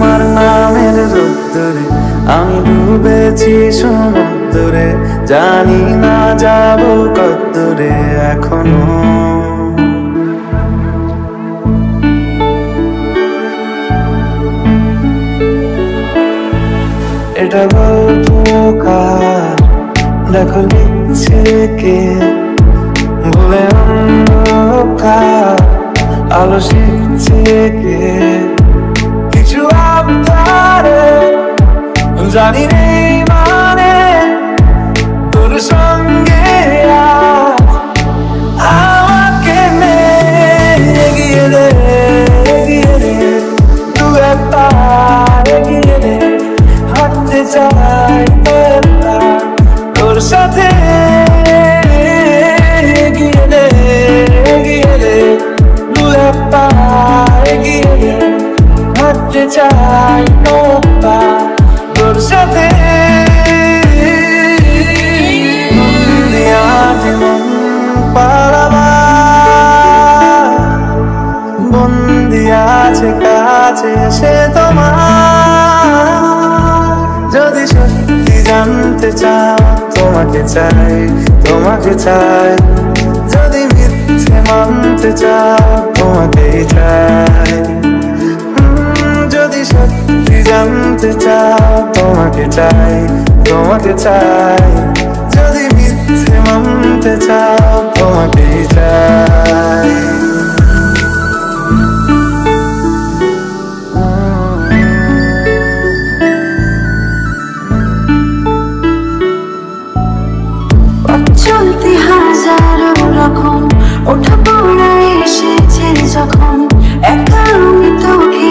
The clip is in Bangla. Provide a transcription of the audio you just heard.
তোমার নামের রোদ্দুরে আমি ডুবেছি সমুদ্রে, জানি না যাব কতদূরে এখনো। এটা গল্প কার, দেখো লিখছে কে, বলে অন্ধকার আলো শিখছে কে। কিছু আবদারে জানি নেই মানে, তোর সঙ্গে আজ আমাকে নে এগিয়ে রে, এগিয়ে রে, দু একটা এগিয়ে রে, হাঁটতে চাই তোর সাথে। এগিয়ে রে, এগিয়ে রে, দু একটা এগিয়ে রে, হাঁটতে চাই তোর সাথে। বন্দি আছে কাছে সে তোমার, যদি সত্যি জানতে চাও তোমাকে চাই, তোমাকে চাই। যদি মিথ্যে মানতে চাও তোমাকেই চাই, যদি সত্যি জানতে চাও তোমাকে চাই, তোমাকে চাই। যদি মিথ্যে মানতে চাও তোমাকেই চাই। চলতে হাজারো রকম ওঠা পড়া এসেছে যখন, একা আমি তোকে